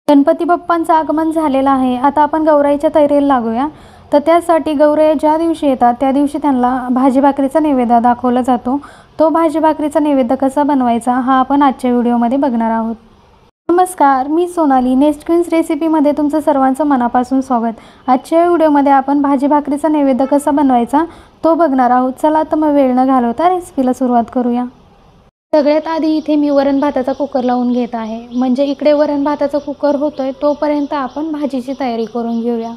गणपती बाप्पांचं आगमन झालेलं आहे। आता आपण गौराईच्या तयारीला लागूया। तर त्यासाठी गौराई ज्या दिवशी येतात त्या दिवशी त्यांना भाजी भाकरीचा नैवेद्य दाखवला जातो। तो भाजी भाकरीचा नैवेद्य कसा बनवायचा हा आपण आजच्या व्हिडिओमध्ये बघणार आहोत। नमस्कार, मी सोनाली नेस्ट क्वीन्स रेसिपीमध्ये तुमचं सर्वांचं मनापासून स्वागत। आजच्या व्हिडिओमध्ये आपण भाजी भाकरीचा नैवेद्य कसा बनवायचा तो बघणार आहोत। चला तर मग वेळ न घालवता रेसिपीला सुरुवात करूया। सगळ्यात आधी इथे मी वरण भाताचा कुकर लावून घेत आहे। म्हणजे इकडे वरण भाताचा कुकर होतोय तोपर्यंत आपण भाजीची तयारी करून घेऊया।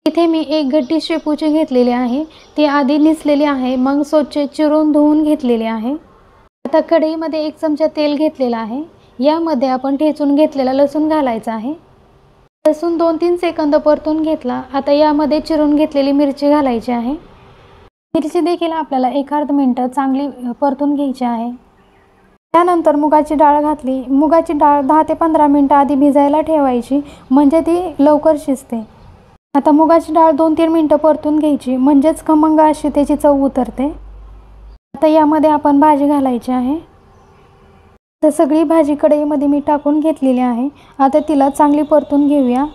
इथे मी एक गड्डी शेपूची घेतलेली आहे। ती आधी निसलेली आहे, मग स्वच्छ चिरून धुवून घेतलेली आहे। आता कढईमध्ये 1 चमचा तेल घेतलेला आहे। यामध्ये आपण ठेचून घेतलेला लसूण घालायचा आहे। लसूण 2-3 सेकंद परतून घेतला। आता यामध्ये चिरून घेतलेली मिरची घालायची आहे। मिरची देखील आपल्याला 1-1/2 मिनिट चांगली परतून घ्यायची आहे। त्यानंतर मुगाची डाळ घातली। मुगाची डाळ 10 ते 15 मिनिटं आधी भिजायला ठेवायची, म्हणजे ती लवकर शिजते। आता मुगाची डाळ 2-3 मिनिटं परतून घ्यायची, म्हणजेच खमंग अशी त्याची चव उतरते। आता यामध्ये आपण भाजी घालायची आहे। तर सगळी भाजी कढईमध्ये मी टाकून घेतलेली आहे। आता तिला चांगली परतून घेऊया।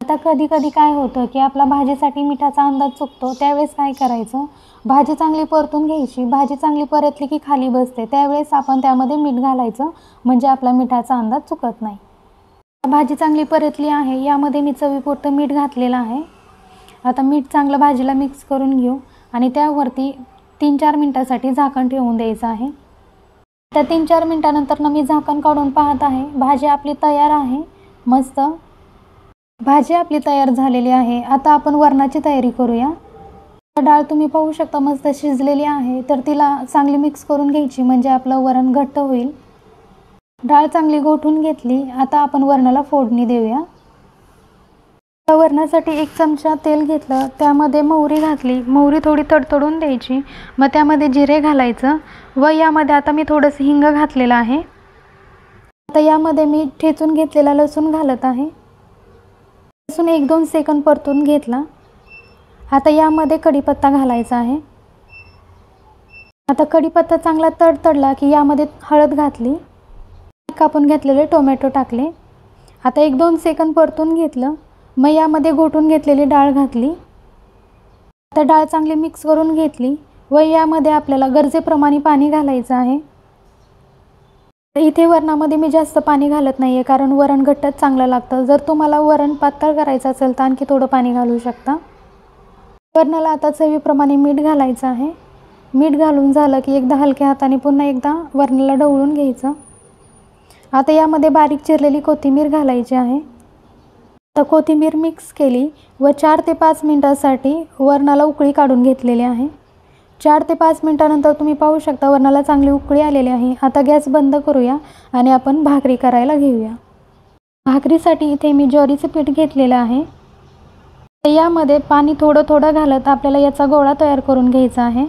आता कधी कधी काय होतं की आपला भाजीसाठी मिठाचा अंदाज चुकतो, त्यावेळेस काय करायचं, भाजी चांगली परतून घ्यायची। भाजी चांगली परतली की खाली बसते, त्यावेळेस आपण त्यामध्ये मीठ घालायचं, म्हणजे आपला मिठाचा अंदाज चुकत नाही। भाजी चांगली परतली आहे। यामध्ये मी चवीपुरतं मीठ घातलेलं आहे। आता मीठ चांगलं भाजीला मिक्स करून घेऊ आणि त्यावरती 3-4 मिनिटांसाठी झाकण ठेवून द्यायचं आहे। त्या 3-4 मिनिटानंतर मी झाकण काढून पाहत आहे। भाजी आपली तयार आहे। मस्त भाजी आपली तयार झालेली आहे। आता आपण वरणाची तयारी करूया। डाळ तुम्ही पाहू शकता मस्त शिजलेली आहे। तर तिला चांगली मिक्स करून घ्यायची, म्हणजे आपलं वरण घट्ट होईल। डाळ चांगली घोटून घेतली। आता आपण वरणाला फोडणी देऊया। वरणासाठी 1 चमचा तेल घेतलं, त्यामध्ये मोहरी घातली। मोहरी थोडी तडतडून द्यायची, मग त्यामध्ये जिरे घालायचं व यामध्ये आता मी थोडंसं हिंग घातलेलं आहे। आता यामध्ये मी ठेचून घेतलेला लसूण घालत आहे। लसूण 1-2 सेकंद परतून घेतला। आता यामध्ये कढीपत्ता घालायचा आहे। आता कढीपत्ता चांगला तडतडला की यामध्ये हळद घातली। कापून घेतलेले टोमॅटो टाकले। आता 1-2 सेकंद परतून घेतलं, मग यामध्ये घोटून घेतलेली डाळ घातली। आता डाळ चांगली मिक्स करून घेतली व यामध्ये आपल्याला गरजेप्रमाणे पाणी घालायचं आहे। इथे वरणामध्ये मी जास्त पाणी घालत नाही आहे, कारण वरण घट्टच चांगलं लागतं। जर तुम्हाला वरण पातळ करायचं असेल तर आणखी थोडं पाणी घालू शकता। वरणाला आता चवीप्रमाणे मीठ घालायचं आहे। मीठ घालून झालं की एकदा हलक्या हाताने पुन्हा एकदा वरणाला ढवळून घ्यायचं। आता यामध्ये बारीक चिरलेली कोथिंबीर घालायची आहे। आता कोथिंबीर मिक्स केली व 4 ते 5 मिनिटांसाठी वरणाला उकळी काढून घेतलेली आहे। 4 ते 5 मिनिटानंतर तुम्ही पाहू शकता वरणाला चांगली उकळी आलेली आहे। आता गॅस बंद करूया आणि आपण भाकरी करायला घेऊया। भाकरीसाठी इथे मी ज्वारीचं पीठ घेतलेलं आहे। यामध्ये पाणी थोडं थोडं घालत आपल्याला याचा गोळा तयार करून घ्यायचा आहे।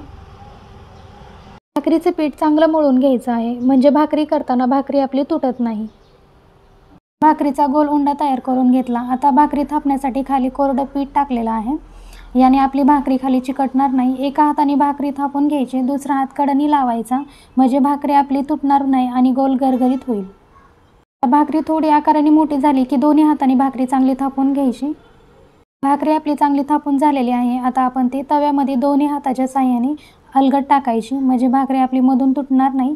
भाकरीचे पीठ चांगलं मळून घ्यायचं आहे, म्हणजे भाकरी करताना भाकरी आपली तुटत नाही। भाकरीचा गोल उंडा तयार करून घेतला। आता भाकरी थापण्यासाठी खाली कोरडं पीठ टाकलेलं आहे, याने आपली भाकरी खाली चिकटणार नाही। एका हाताने भाकरी थापून घ्यायची, दुसरा हात कडेने लावायचा, म्हणजे भाकरी आपली तुटणार नाही आणि गोल गरगरीत होईल। भाकरी थोडी आकाराने मोठी झाली की दोन्ही हाताने भाकरी चांगली थापून घ्यायची। भाकरी आपली चांगली थापून झालेली आहे। आता आपण ते तव्यामध्ये दोन्ही हाताच्या साहाय्याने अलगद टाकायची, म्हणजे भाकरी आपली मधून तुटणार नाही।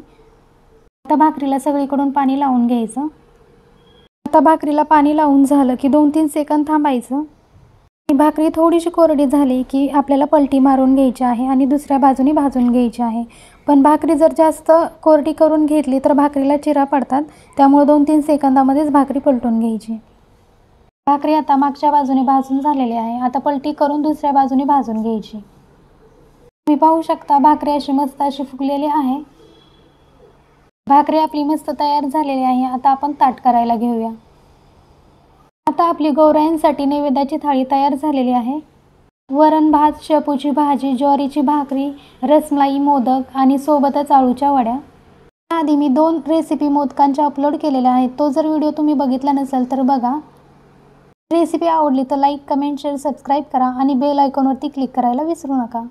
आता भाकरीला सगळीकडून पाणी लावून घ्यायचं। आता भाकरीला पाणी लावून झालं की 2-3 सेकंद थांबायचं। भाकरी थोडीशी कोरडी झाली की आपल्याला पलटी मारून घ्यायची आहे आणि दुसऱ्या बाजूने भाजून घ्यायची आहे। पण भाकरी जर जास्त कोरडी करून घेतली तर भाकरीला चिरा पडतात, त्यामुळे 2-3 सेकंदामध्येच भाकरी पलटून घ्यायची। भाकरी आता मागच्या बाजूने भाजून झालेली आहे। आता पलटी करून दुसऱ्या बाजूने भाजून घ्यायची। तुम्ही पाहू शकता भाकरी अशी मस्त अशी फुगलेली आहे। भाकरी आपली मस्त तयार झालेली आहे। आता आपण ताट करायला घेऊया। आता आपली गौराईंसाठी नैवेद्याची थाळी तयार झालेली आहे। वरण भात, शेपूची भाजी, ज्वारीची भाकरी, रसमलाई, मोदक आणि सोबतच आळूच्या वड्या। आधी मी 2 रेसिपी मोदकांच्या अपलोड केलेल्या आहेत, तो जर व्हिडिओ तुम्ही बघितला नसेल तर बघा। रेसिपी आवडली तर लाईक, कमेंट, शेअर, सबस्क्राईब करा आणि बेल आयकॉनवरती क्लिक करायला विसरू नका।